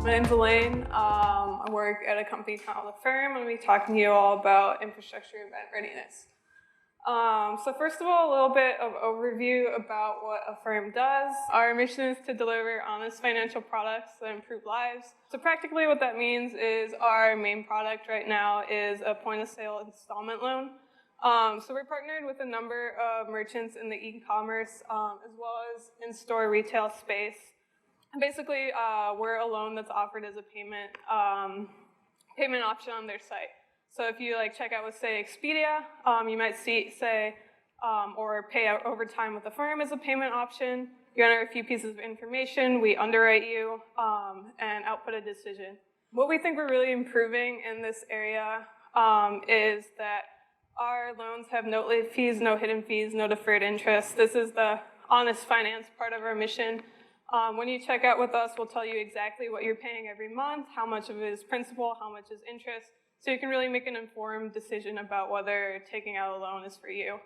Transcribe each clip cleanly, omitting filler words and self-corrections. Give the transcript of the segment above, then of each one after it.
My name's Elaine. I work at a company called Affirm. I'm going to be talking to you all about infrastructure event readiness. So first of all, a little bit of overview about what Affirm does. Our mission is to deliver honest financial products that improve lives. So practically what that means is our main product right now is a point-of-sale installment loan. So we're partnered with a number of merchants in the e-commerce as well as in-store retail space. And basically, we're a loan that's offered as a payment option on their site. So if you check out with, say, Expedia, you might say, or pay out over time with Affirm as a payment option. You enter a few pieces of information, we underwrite you, and output a decision. What we think we're really improving in this area is that our loans have no late fees, no hidden fees, no deferred interest. This is the honest finance part of our mission. When you check out with us, we'll tell you exactly what you're paying every month, how much of it is principal, how much is interest, so you can really make an informed decision about whether taking out a loan is for you.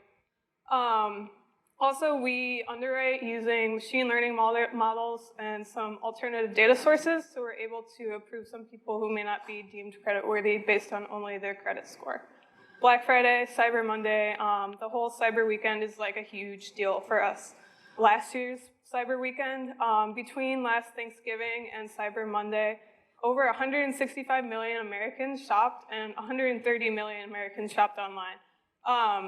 Also, we underwrite using machine learning models and some alternative data sources, so we're able to approve some people who may not be deemed creditworthy based on only their credit score. Black Friday, Cyber Monday, the whole Cyber weekend is like a huge deal for us. Last year's Cyber weekend, between last Thanksgiving and Cyber Monday, over 165 million Americans shopped and 130 million Americans shopped online.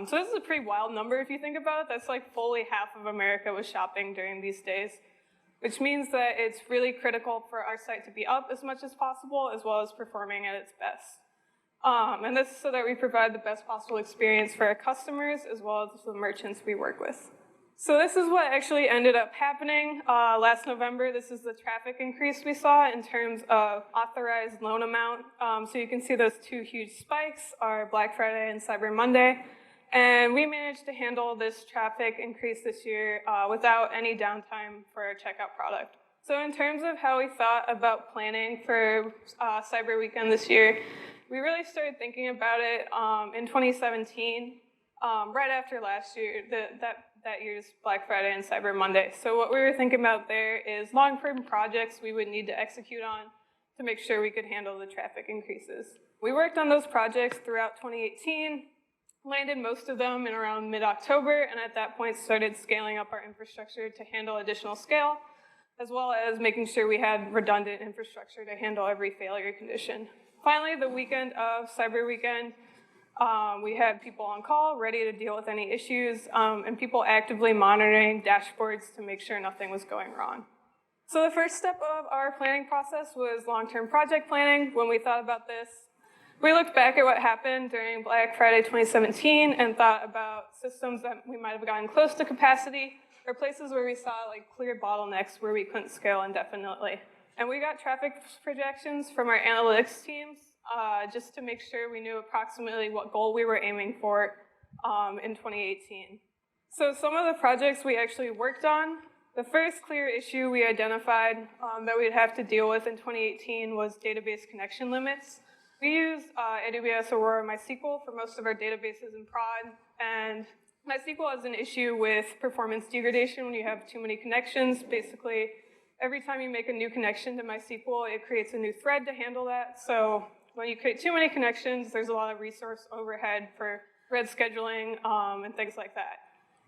So this is a pretty wild number if you think about it. That's like fully half of America was shopping during these days, which means that it's really critical for our site to be up as much as possible as well as performing at its best. And this is so that we provide the best possible experience for our customers as well as the merchants we work with. So this is what actually ended up happening last November. This is the traffic increase we saw in terms of authorized loan amount. So you can see those two huge spikes are Black Friday and Cyber Monday. And we managed to handle this traffic increase this year without any downtime for our checkout product. So in terms of how we thought about planning for Cyber Weekend this year, we really started thinking about it in 2017, right after last year, that year's Black Friday and Cyber Monday. So what we were thinking about there is long-term projects we would need to execute on to make sure we could handle the traffic increases. We worked on those projects throughout 2018, landed most of them in around mid-October, and at that point started scaling up our infrastructure to handle additional scale, as well as making sure we had redundant infrastructure to handle every failure condition. Finally, the weekend of Cyber Weekend, we had people on call, ready to deal with any issues, and people actively monitoring dashboards to make sure nothing was going wrong. So the first step of our planning process was long-term project planning. When we thought about this, we looked back at what happened during Black Friday 2017 and thought about systems that we might have gotten close to capacity or places where we saw clear bottlenecks where we couldn't scale indefinitely. And we got traffic projections from our analytics teams just to make sure we knew approximately what goal we were aiming for in 2018. So some of the projects we actually worked on, the first clear issue we identified that we'd have to deal with in 2018 was database connection limits. We use AWS Aurora MySQL for most of our databases in prod, and MySQL has an issue with performance degradation when you have too many connections. Basically, every time you make a new connection to MySQL, it creates a new thread to handle that. So when you create too many connections, there's a lot of resource overhead for thread scheduling and things like that.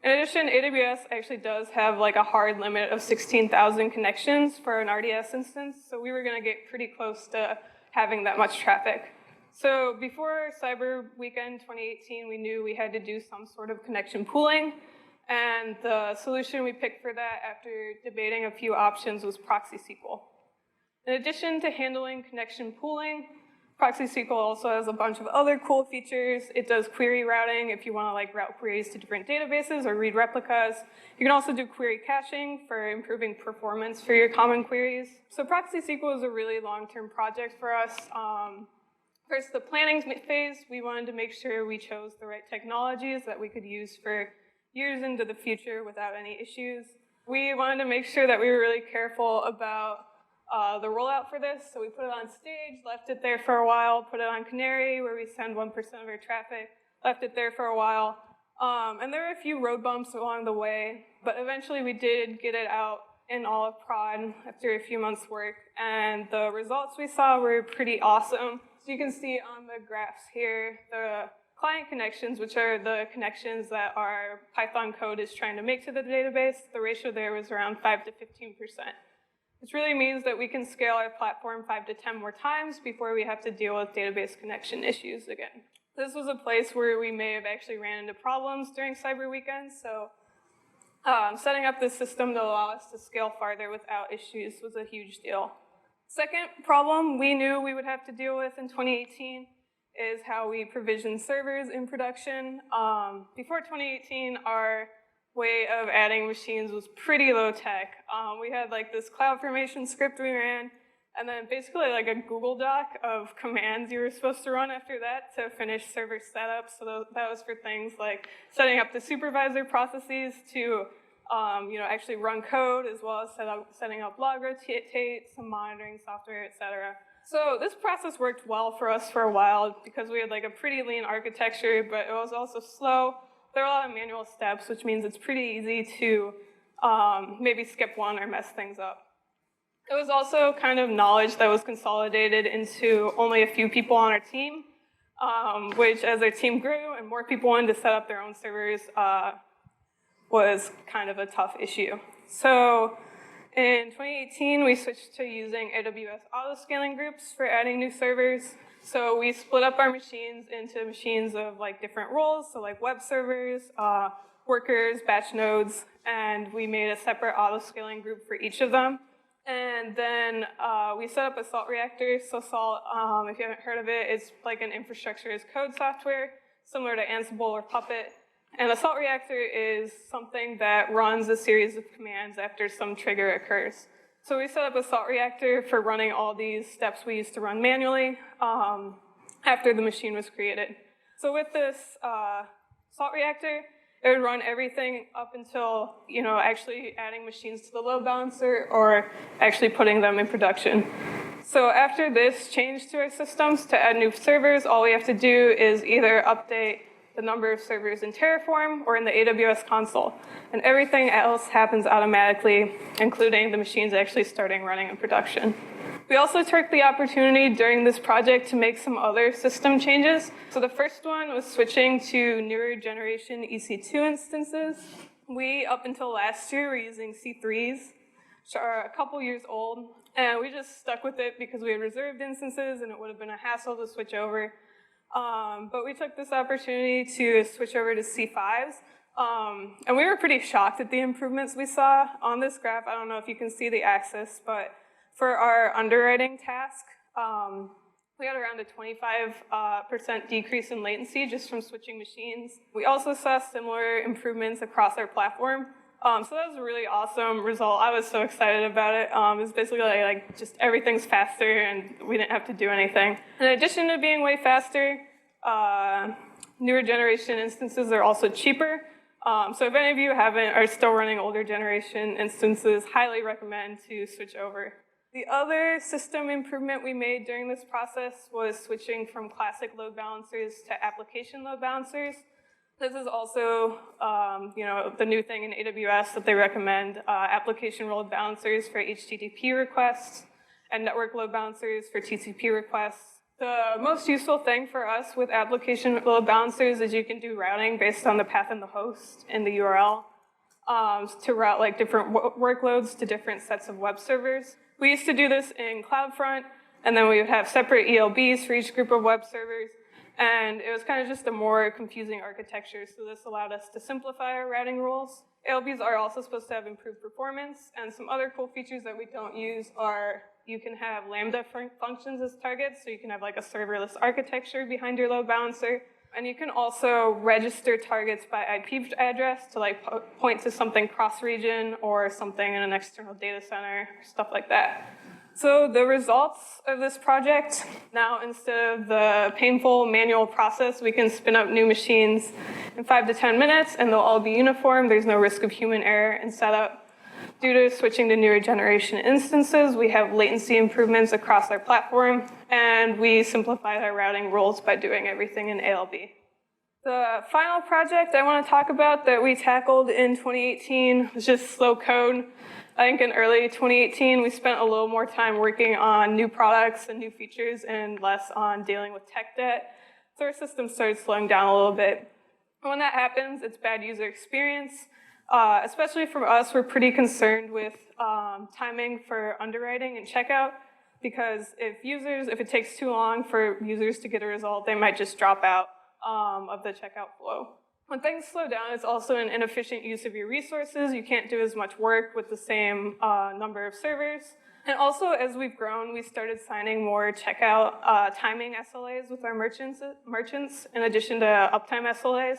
In addition, AWS actually does have a hard limit of 16,000 connections for an RDS instance, so we were going to get pretty close to having that much traffic. So before Cyber Weekend 2018, we knew we had to do some sort of connection pooling, and the solution we picked for that after debating a few options was ProxySQL. In addition to handling connection pooling, ProxySQL also has a bunch of other cool features. It does query routing if you want to route queries to different databases or read replicas. You can also do query caching for improving performance for your common queries. So ProxySQL is a really long-term project for us. First, the planning phase, we wanted to make sure we chose the right technologies that we could use for years into the future without any issues. We wanted to make sure that we were really careful about the rollout for this, so we put it on stage, left it there for a while, put it on Canary, where we send 1% of our traffic, left it there for a while. And there were a few road bumps along the way, but eventually we did get it out in all of prod after a few months' work, and the results we saw were pretty awesome. So you can see on the graphs here, the client connections, which are the connections that our Python code is trying to make to the database, the ratio there was around 5 to 15%. Which really means that we can scale our platform 5 to 10 more times before we have to deal with database connection issues again. This was a place where we may have actually ran into problems during cyber weekends, so setting up this system to allow us to scale farther without issues was a huge deal. Second problem we knew we would have to deal with in 2018 is how we provision servers in production. Before 2018, our way of adding machines was pretty low tech. We had like this CloudFormation script we ran, and then basically like a Google Doc of commands you were supposed to run after that to finish server setup. So that was for things like setting up the supervisor processes to actually run code, as well as setting up log rotate, some monitoring software, etc. So this process worked well for us for a while because we had like a pretty lean architecture, but it was also slow. There are a lot of manual steps, which means it's pretty easy to maybe skip one or mess things up. It was also kind of knowledge that was consolidated into only a few people on our team, which as our team grew and more people wanted to set up their own servers was kind of a tough issue. So in 2018, we switched to using AWS Autoscaling groups for adding new servers. So we split up our machines into machines of like different roles, so like web servers, workers, batch nodes, and we made a separate autoscaling group for each of them. And then we set up a Salt reactor. So Salt, if you haven't heard of it, it's like an infrastructure as code software, similar to Ansible or Puppet. And a Salt reactor is something that runs a series of commands after some trigger occurs. So we set up a Salt reactor for running all these steps we used to run manually after the machine was created. So with this Salt reactor, it would run everything up until actually adding machines to the load balancer or actually putting them in production. So after this change to our systems to add new servers, all we have to do is either update the number of servers in Terraform or in the AWS console. And everything else happens automatically, including the machines actually starting running in production. We also took the opportunity during this project to make some other system changes. So the first one was switching to newer generation EC2 instances. We, up until last year, were using C3s, which are a couple years old. And we just stuck with it because we had reserved instances and it would have been a hassle to switch over. But we took this opportunity to switch over to C5s. And we were pretty shocked at the improvements we saw on this graph. I don't know if you can see the axis, but for our underwriting task, we had around a 25% decrease in latency just from switching machines. We also saw similar improvements across our platform. So that was a really awesome result. I was so excited about it. It was basically like just everything's faster and we didn't have to do anything. In addition to being way faster, newer generation instances are also cheaper. So if any of you are still running older generation instances, highly recommend to switch over. The other system improvement we made during this process was switching from classic load balancers to application load balancers. This is also, the new thing in AWS that they recommend, application load balancers for HTTP requests and network load balancers for TCP requests. The most useful thing for us with application load balancers is you can do routing based on the path in the host in the URL to route like different workloads to different sets of web servers. We used to do this in CloudFront, and then we would have separate ELBs for each group of web servers. And it was kind of just a more confusing architecture, so this allowed us to simplify our routing rules. ELBs are also supposed to have improved performance, and some other cool features that we don't use are you can have Lambda functions as targets, so you can have like a serverless architecture behind your load balancer. And you can also register targets by IP address to like point to something cross-region or something in an external data center, stuff like that. So the results of this project, now instead of the painful manual process, we can spin up new machines in 5 to 10 minutes and they'll all be uniform. There's no risk of human error in setup. Due to switching to newer generation instances, we have latency improvements across our platform, and we simplified our routing rules by doing everything in ALB. The final project I want to talk about that we tackled in 2018 was just slow code. I think in early 2018, we spent a little more time working on new products and new features and less on dealing with tech debt. So our system started slowing down a little bit. When that happens, it's bad user experience. Especially for us, we're pretty concerned with timing for underwriting and checkout, because if it takes too long for users to get a result, they might just drop out of the checkout flow. When things slow down, it's also an inefficient use of your resources. You can't do as much work with the same number of servers. And also, as we've grown, we started signing more checkout timing SLAs with our merchants in addition to uptime SLAs.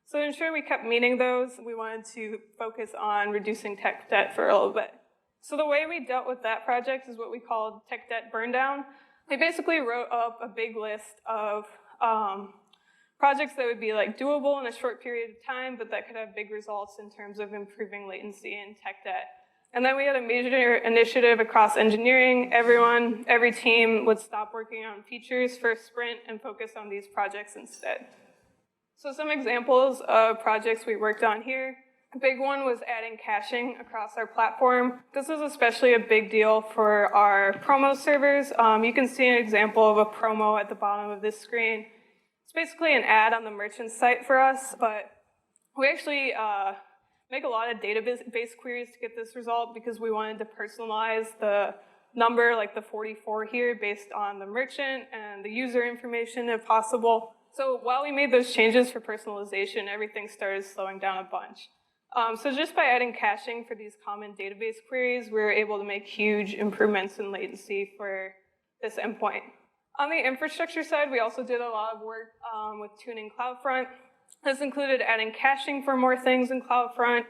So to ensure we kept meeting those, we wanted to focus on reducing tech debt for a little bit. So the way we dealt with that project is what we called tech debt burndown. We basically wrote up a big list of projects that would be like doable in a short period of time, but that could have big results in terms of improving latency and tech debt. And then we had a major initiative across engineering. Every team would stop working on features for a sprint and focus on these projects instead. So some examples of projects we worked on here. A big one was adding caching across our platform. This was especially a big deal for our promo servers. You can see an example of a promo at the bottom of this screen. It's basically an ad on the merchant site for us, but we actually make a lot of database queries to get this result because we wanted to personalize the number, like the 44 here, based on the merchant and the user information if possible. So while we made those changes for personalization, everything started slowing down a bunch. So just by adding caching for these common database queries, we were able to make huge improvements in latency for this endpoint. On the infrastructure side, we also did a lot of work with tuning CloudFront. This included adding caching for more things in CloudFront,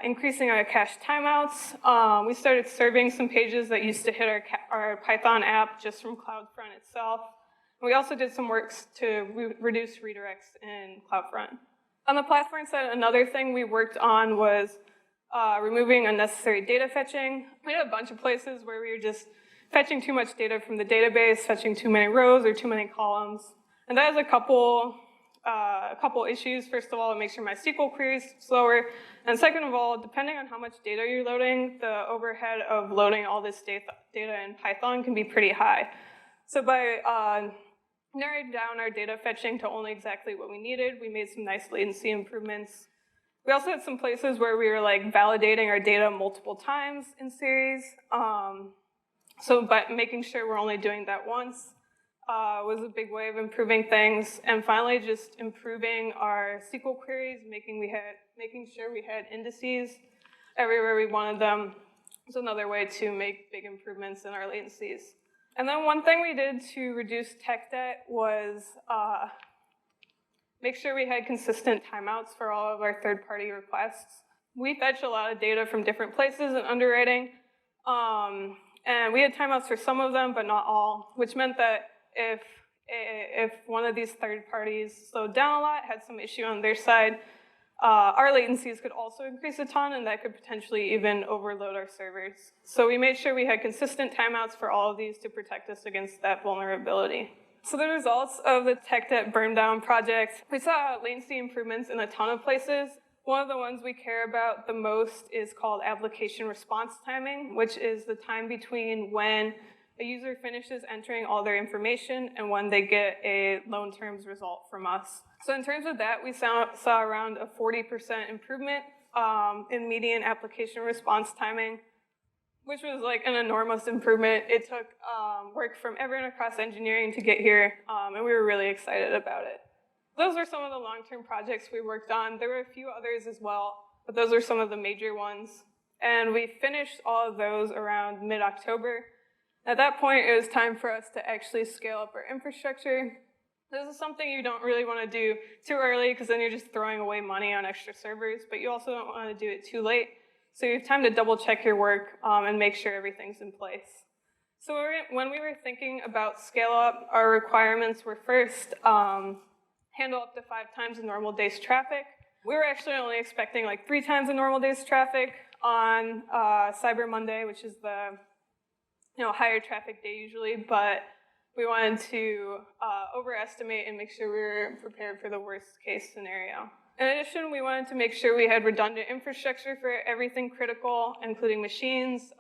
increasing our cache timeouts. We started serving some pages that used to hit our Python app just from CloudFront itself. We also did some work to reduce redirects in CloudFront. On the platform side, another thing we worked on was removing unnecessary data fetching. We had a bunch of places where we were just fetching too much data from the database, fetching too many rows or too many columns. And that has a couple issues. First of all, it makes your MySQL queries slower. And second of all, depending on how much data you're loading, the overhead of loading all this data in Python can be pretty high. So by narrowing down our data fetching to only exactly what we needed, we made some nice latency improvements. We also had some places where we were like validating our data multiple times in series. So by making sure we're only doing that once was a big way of improving things. And finally, just improving our SQL queries, making sure we had indices everywhere we wanted them. It's another way to make big improvements in our latencies. And then one thing we did to reduce tech debt was make sure we had consistent timeouts for all of our third-party requests. We fetch a lot of data from different places in underwriting, and we had timeouts for some of them, but not all, which meant that if one of these third parties slowed down a lot, had some issue on their side, our latencies could also increase a ton, and that could potentially even overload our servers. So we made sure we had consistent timeouts for all of these to protect us against that vulnerability. So the results of the tech debt burndown project, we saw latency improvements in a ton of places. One of the ones we care about the most is called application response timing, which is the time between when a user finishes entering all their information and when they get a loan terms result from us. So in terms of that, we saw around a 40% improvement in median application response timing, which was like an enormous improvement. It took work from everyone across engineering to get here, and we were really excited about it. Those are some of the long-term projects we worked on. There were a few others as well, but those are some of the major ones. And we finished all of those around mid-October. At that point, it was time for us to actually scale up our infrastructure. This is something you don't really want to do too early because then you're just throwing away money on extra servers, but you also don't want to do it too late. So you have time to double check your work and make sure everything's in place. So when we were thinking about scale up, our requirements were first handle up to 5 times the normal day's traffic. We were actually only expecting like 3 times the normal day's traffic on Cyber Monday, which is the higher traffic day usually, but we wanted to overestimate and make sure we were prepared for the worst case scenario. In addition, we wanted to make sure we had redundant infrastructure for everything critical, including machines,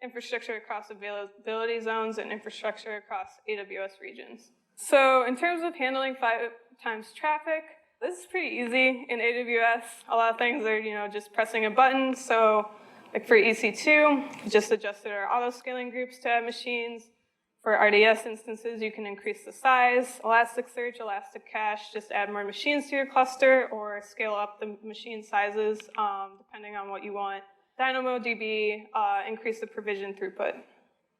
infrastructure across availability zones, and infrastructure across AWS regions. So in terms of handling 5 times traffic, this is pretty easy in AWS. A lot of things are, just pressing a button. So like for EC2, we just adjusted our auto-scaling groups to add machines. For RDS instances, you can increase the size. Elasticsearch, ElastiCache, just add more machines to your cluster or scale up the machine sizes depending on what you want. DynamoDB, increase the provision throughput.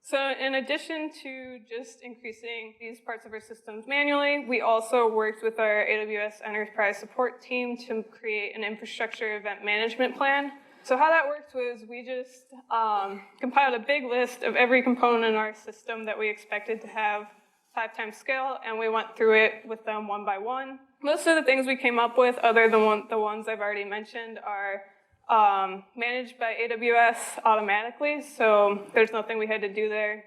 So in addition to just increasing these parts of our systems manually, we also worked with our AWS Enterprise Support team to create an infrastructure event management plan. So how that worked was we just compiled a big list of every component in our system that we expected to have 5 times scale, and we went through it with them one by one. Most of the things we came up with, other than the ones I've already mentioned, are managed by AWS automatically, so there's nothing we had to do there.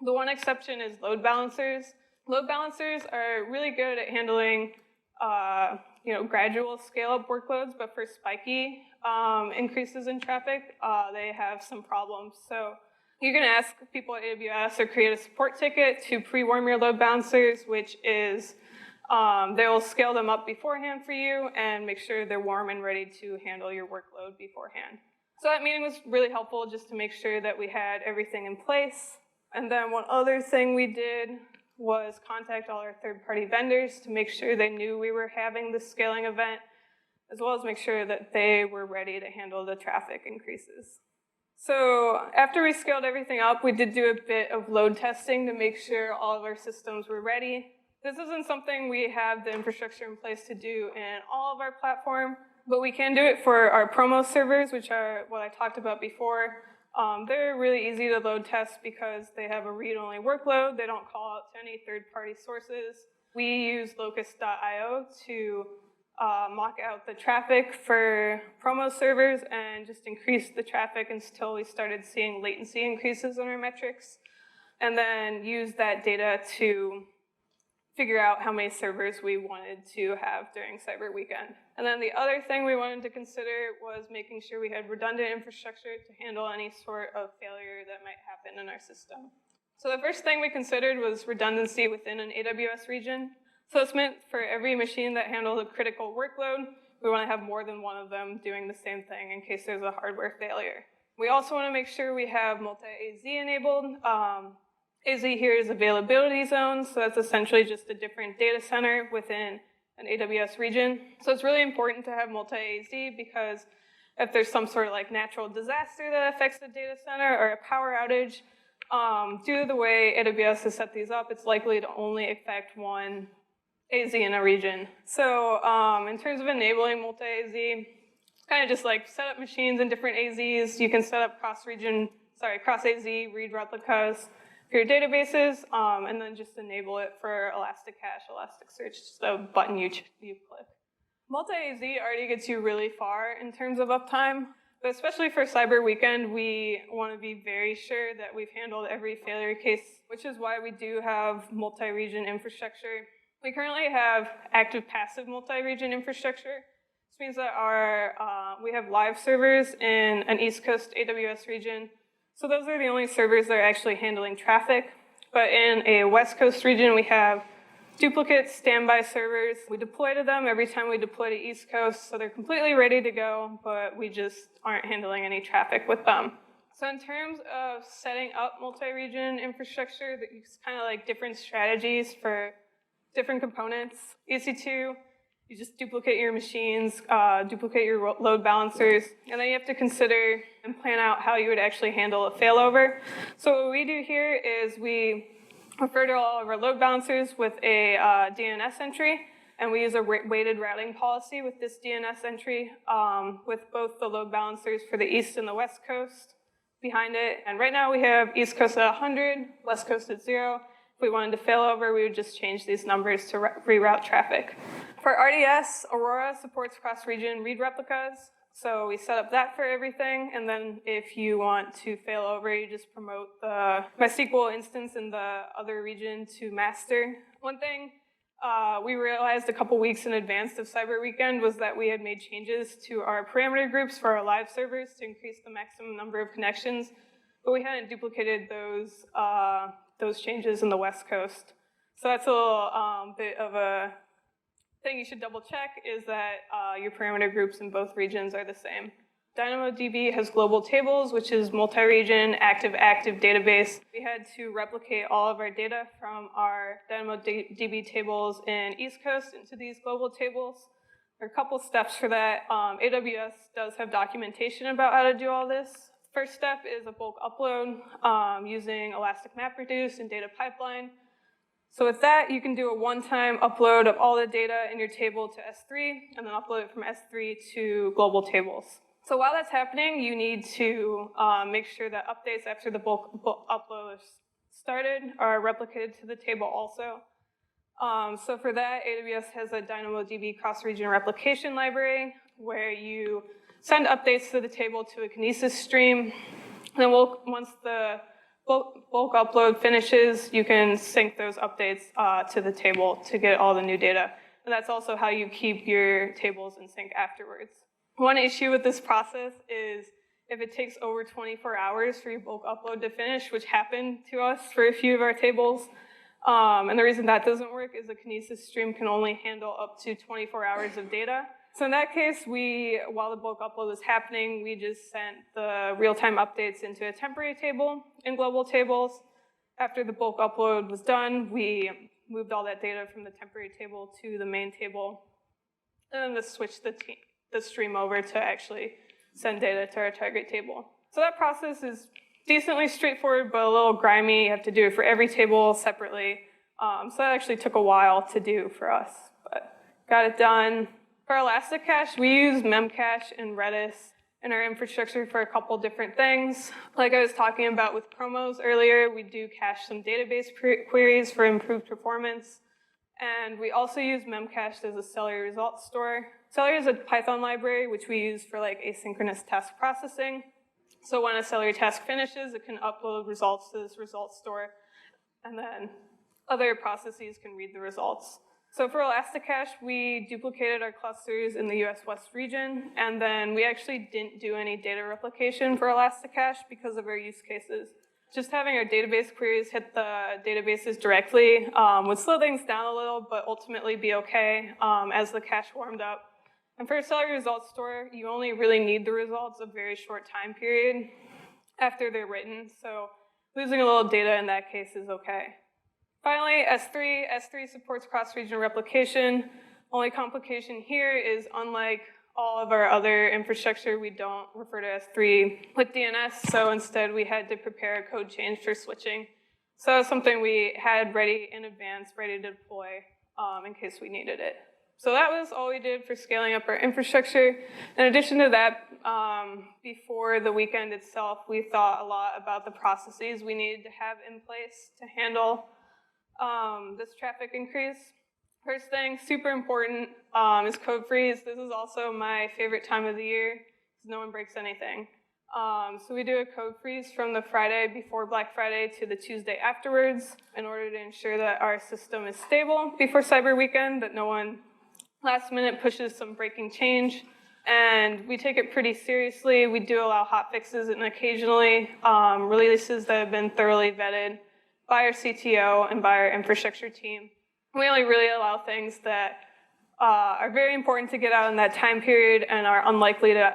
The one exception is load balancers. Load balancers are really good at handling gradual scale-up workloads, but for spiky increases in traffic, they have some problems. So you can ask people at AWS or create a support ticket to pre-warm your load balancers, which is they'll scale them up beforehand for you and make sure they're warm and ready to handle your workload beforehand. So that meeting was really helpful just to make sure that we had everything in place. And then one other thing we did was contact all our third-party vendors to make sure they knew we were having this scaling event, as well as make sure that they were ready to handle the traffic increases. So after we scaled everything up, we did do a bit of load testing to make sure all of our systems were ready. This isn't something we have the infrastructure in place to do in all of our platform, but we can do it for our promo servers, which are what I talked about before. They're really easy to load test because they have a read-only workload. They don't call out to any third-party sources. We use locust.io to mock out the traffic for promo servers and just increase the traffic until we started seeing latency increases in our metrics, and then use that data to figure out how many servers we wanted to have during Cyber Weekend. And then the other thing we wanted to consider was making sure we had redundant infrastructure to handle any sort of failure that might happen in our system. So the first thing we considered was redundancy within an AWS region. So this meant for every machine that handles a critical workload, we want to have more than one of them doing the same thing in case there's a hardware failure. We also want to make sure we have multi-AZ enabled. AZ here is availability zones, so that's essentially just a different data center within an AWS region. So it's really important to have multi-AZ because if there's some sort of like natural disaster that affects the data center or a power outage, due to the way AWS has set these up, it's likely to only affect one AZ in a region. So in terms of enabling multi-AZ, it's kind of just like set up machines in different AZs. You can set up cross-AZ read replicas for your databases, and then just enable it for ElastiCache, Elasticsearch, just a button you click. Multi-AZ already gets you really far in terms of uptime, but especially for Cyber Weekend, we want to be very sure that we've handled every failure case, which is why we do have multi-region infrastructure. We currently have active passive multi-region infrastructure. This means that we have live servers in an East Coast AWS region. So those are the only servers that are actually handling traffic. But in a West Coast region, we have duplicate standby servers. We deploy to them every time we deploy to East Coast, so they're completely ready to go, but we just aren't handling any traffic with them. So in terms of setting up multi-region infrastructure, there's kind of like different strategies for different components. EC2, you just duplicate your machines, duplicate your load balancers, and then you have to consider and plan out how you would actually handle a failover. So what we do here is we refer to all of our load balancers with a DNS entry, and we use a weighted routing policy with this DNS entry with both the load balancers for the East and the West Coast behind it. And right now we have East Coast at 100, West Coast at 0. If we wanted to fail over, we would just change these numbers to reroute traffic. For RDS, Aurora supports cross-region read replicas, so we set up that for everything, and then if you want to fail over, you just promote the MySQL instance in the other region to master. One thing we realized a couple weeks in advance of Cyber Weekend was that we had made changes to our parameter groups for our live servers to increase the maximum number of connections, but we hadn't duplicated those changes in the West Coast. So that's a little bit of a thing you should double check, is that your parameter groups in both regions are the same. DynamoDB has global tables, which is multi-region, active-active database. We had to replicate all of our data from our DynamoDB tables in East Coast into these global tables. There are a couple steps for that. AWS does have documentation about how to do all this. First step is a bulk upload using Elastic MapReduce and data pipeline. So with that, you can do a one-time upload of all the data in your table to S3, and then upload it from S3 to global tables. So while that's happening, you need to make sure that updates after the bulk upload is started are replicated to the table also. So for that, AWS has a DynamoDB cross-region replication library where you send updates to the table to a Kinesis stream. And then once the bulk upload finishes, you can sync those updates to the table to get all the new data. And that's also how you keep your tables in sync afterwards. One issue with this process is if it takes over 24 hours for your bulk upload to finish, which happened to us for a few of our tables. And the reason that doesn't work is the Kinesis stream can only handle up to 24 hours of data. So in that case, while the bulk upload was happening, we just sent the real-time updates into a temporary table in global tables. After the bulk upload was done, we moved all that data from the temporary table to the main table, and then switched the stream over to actually send data to our target table. So that process is decently straightforward, but a little grimy. You have to do it for every table separately. So that actually took a while to do for us, but got it done. For ElastiCache, we use Memcache and Redis in our infrastructure for a couple different things. Like I was talking about with promos earlier, we do cache some database queries for improved performance. And we also use Memcache as a Celery results store. Celery is a Python library which we use for like asynchronous task processing. So when a Celery task finishes, it can upload results to this results store, and then other processes can read the results. So for ElastiCache, we duplicated our clusters in the US West region, and then we actually didn't do any data replication for ElastiCache because of our use cases. Just having our database queries hit the databases directly would slow things down a little, but ultimately be okay as the cache warmed up. And for a Celery results store, you only really need the results a very short time period after they're written, so losing a little data in that case is okay. Finally, S3. S3 supports cross-region replication. Only complication here is, unlike all of our other infrastructure, we don't refer to S3 with DNS, so instead we had to prepare a code change for switching. So it's something we had ready in advance, ready to deploy in case we needed it. So that was all we did for scaling up our infrastructure. In addition to that, before the weekend itself, we thought a lot about the processes we needed to have in place to handle this traffic increase. First thing, super important, is code freeze. This is also my favorite time of the year because no one breaks anything. So we do a code freeze from the Friday before Black Friday to the Tuesday afterwards in order to ensure that our system is stable before Cyber Weekend, that no one last minute pushes some breaking change. And we take it pretty seriously. We do allow hotfixes and occasionally releases that have been thoroughly vetted by our CTO and by our infrastructure team. We only really allow things that are very important to get out in that time period and are unlikely to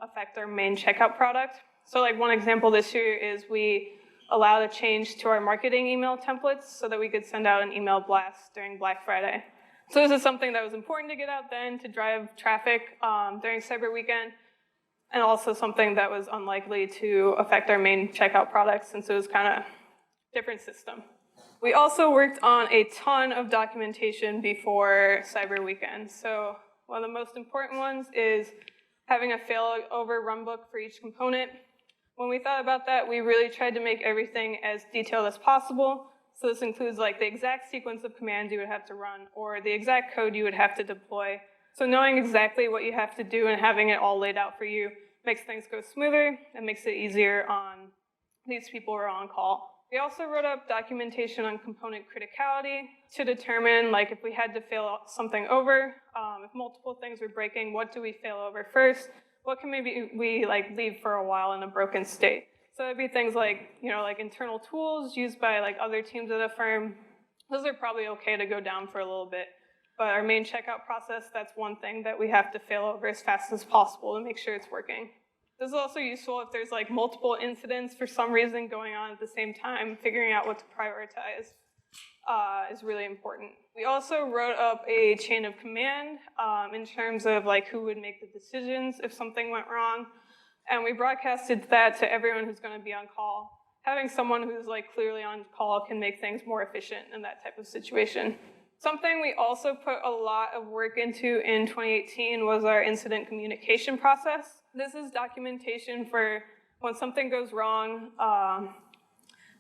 affect our main checkout product. So like one example this year is we allowed a change to our marketing email templates so that we could send out an email blast during Black Friday. So this is something that was important to get out then to drive traffic during Cyber Weekend, and also something that was unlikely to affect our main checkout product since it was kind of different system. We also worked on a ton of documentation before Cyber Weekend. So one of the most important ones is having a failover runbook for each component. When we thought about that, we really tried to make everything as detailed as possible. So this includes like the exact sequence of commands you would have to run or the exact code you would have to deploy. So knowing exactly what you have to do and having it all laid out for you makes things go smoother and makes it easier on these people who are on call. We also wrote up documentation on component criticality to determine, like, if we had to fail something over, if multiple things were breaking, what do we fail over first? What can maybe we like leave for a while in a broken state? So that'd be things like, like internal tools used by like other teams at Affirm. Those are probably okay to go down for a little bit. But our main checkout process, that's one thing that we have to fail over as fast as possible to make sure it's working. This is also useful if there's like multiple incidents for some reason going on at the same time. Figuring out what to prioritize is really important. We also wrote up a chain of command in terms of like who would make the decisions if something went wrong. And we broadcasted that to everyone who's going to be on call. Having someone who's like clearly on call can make things more efficient in that type of situation. Something we also put a lot of work into in 2018 was our incident communication process. This is documentation for when something goes wrong,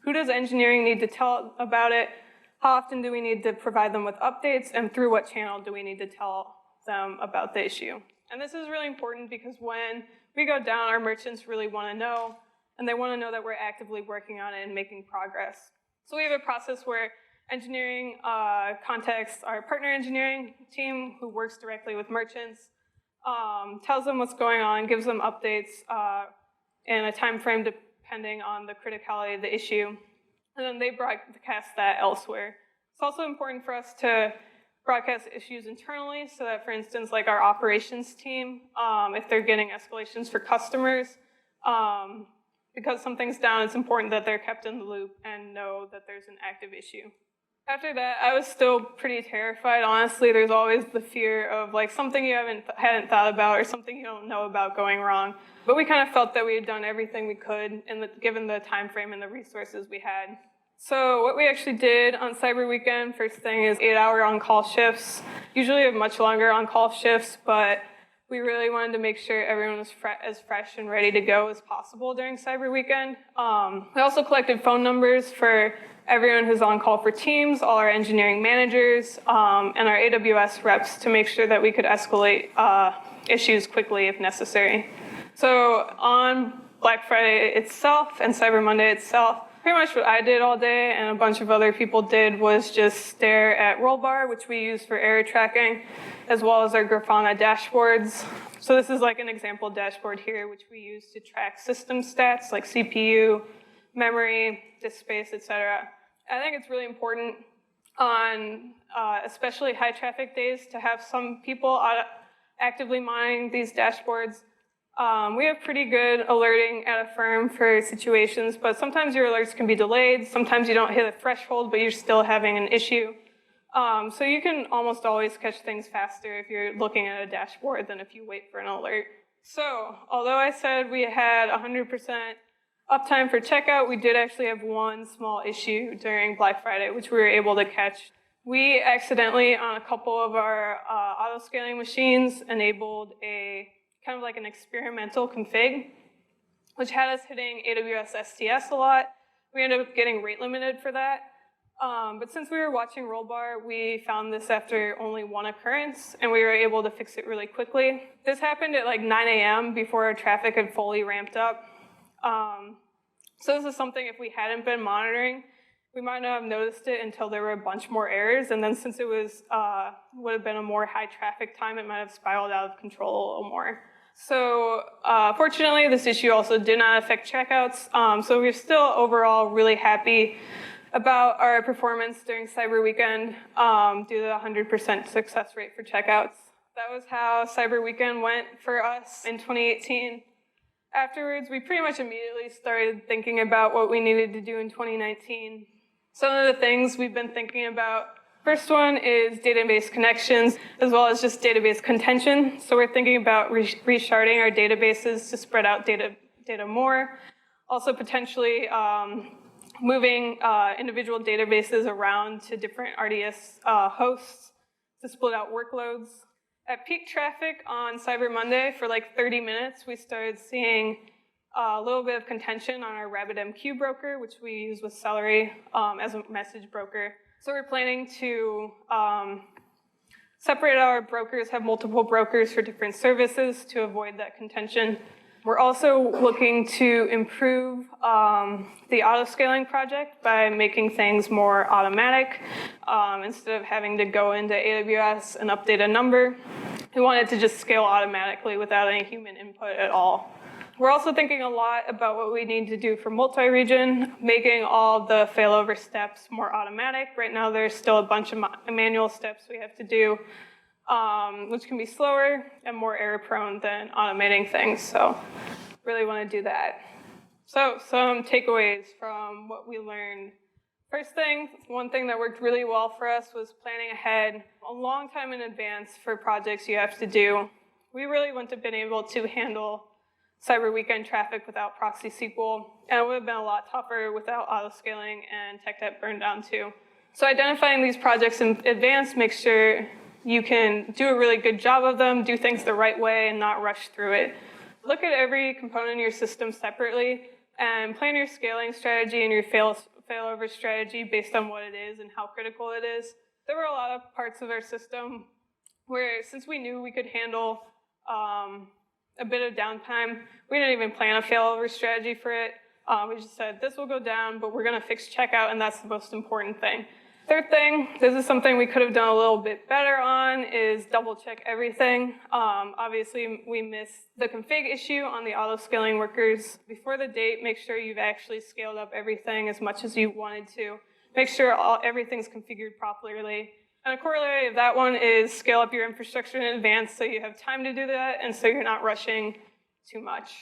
who does engineering need to tell about it, how often do we need to provide them with updates, and through what channel do we need to tell them about the issue. And this is really important because when we go down, our merchants really want to know, and they want to know that we're actively working on it and making progress. So we have a process where engineering contacts our partner engineering team who works directly with merchants, tells them what's going on, gives them updates in a time frame depending on the criticality of the issue, and then they broadcast that elsewhere. It's also important for us to broadcast issues internally so that, for instance, like our operations team, if they're getting escalations for customers, because something's down, it's important that they're kept in the loop and know that there's an active issue. After that, I was still pretty terrified. Honestly, there's always the fear of like something you hadn't thought about or something you don't know about going wrong. But we kind of felt that we had done everything we could given the time frame and the resources we had. So what we actually did on Cyber Weekend, first thing is 8-hour on-call shifts. Usually we have much longer on-call shifts, but we really wanted to make sure everyone was as fresh and ready to go as possible during Cyber Weekend. We also collected phone numbers for everyone who's on call for teams, all our engineering managers, and our AWS reps to make sure that we could escalate issues quickly if necessary. So on Black Friday itself and Cyber Monday itself, pretty much what I did all day and a bunch of other people did was just stare at Rollbar, which we use for error tracking, as well as our Grafana dashboards. So this is like an example dashboard here, which we use to track system stats like CPU, memory, disk space, etc. I think it's really important on especially high traffic days to have some people actively monitoring these dashboards. We have pretty good alerting at Affirm for situations, but sometimes your alerts can be delayed. Sometimes you don't hit a threshold, but you're still having an issue. So you can almost always catch things faster if you're looking at a dashboard than if you wait for an alert. So although I said we had 100% uptime for checkout, we did actually have one small issue during Black Friday, which we were able to catch. We accidentally, on a couple of our auto-scaling machines, enabled a kind of like an experimental config, which had us hitting AWS STS a lot. We ended up getting rate limited for that. But since we were watching Rollbar, we found this after only one occurrence, and we were able to fix it really quickly. This happened at like 9 a.m. before our traffic had fully ramped up. So this is something, if we hadn't been monitoring, we might not have noticed it until there were a bunch more errors, and then since it was would have been a more high traffic time, it might have spiraled out of control a little more. So fortunately, this issue also did not affect checkouts, so we're still overall really happy about our performance during Cyber Weekend due to the 100% success rate for checkouts. That was how Cyber Weekend went for us in 2018. Afterwards, we pretty much immediately started thinking about what we needed to do in 2019. Some of the things we've been thinking about, first one is database connections, as well as just database contention. So we're thinking about resharding our databases to spread out data more. Also potentially moving individual databases around to different RDS hosts to split out workloads. At peak traffic on Cyber Monday for like 30 minutes, we started seeing a little bit of contention on our RabbitMQ broker, which we use with Celery as a message broker. So we're planning to separate our brokers, have multiple brokers for different services to avoid that contention. We're also looking to improve the Autoscaling project by making things more automatic. Instead of having to go into AWS and update a number, we want it to just scale automatically without any human input at all. We're also thinking a lot about what we need to do for multi-region, making all the failover steps more automatic. Right now, there's still a bunch of manual steps we have to do, which can be slower and more error-prone than automating things. So really want to do that. So some takeaways from what we learned. First thing, one thing that worked really well for us was planning ahead a long time in advance for projects you have to do. We really wouldn't have been able to handle cyber weekend traffic without ProxySQL, and it would have been a lot tougher without Autoscaling and tech debt burndown too. So identifying these projects in advance makes sure you can do a really good job of them, do things the right way, and not rush through it. Look at every component in your system separately, and plan your scaling strategy and your failover strategy based on what it is and how critical it is. There were a lot of parts of our system where, since we knew we could handle a bit of downtime, we didn't even plan a failover strategy for it. We just said, this will go down, but we're going to fix checkout, and that's the most important thing. Third thing, this is something we could have done a little bit better on, is double check everything. Obviously, we missed the config issue on the auto-scaling workers. Before the date, make sure you've actually scaled up everything as much as you wanted to. Make sure everything's configured properly. And a corollary of that one is scale up your infrastructure in advance so you have time to do that and so you're not rushing too much.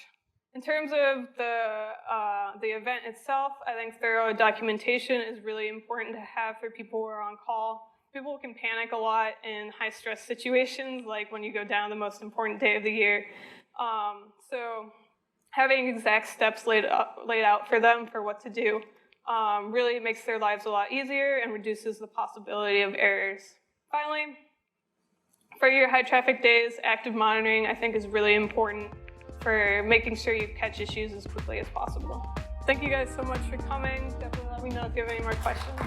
In terms of the event itself, I think thorough documentation is really important to have for people who are on call. People can panic a lot in high-stress situations, like when you go down the most important day of the year. So having exact steps laid out for them for what to do really makes their lives a lot easier and reduces the possibility of errors. Finally, for your high-traffic days, active monitoring, I think, is really important for making sure you catch issues as quickly as possible. Thank you guys so much for coming. Definitely let me know if you have any more questions.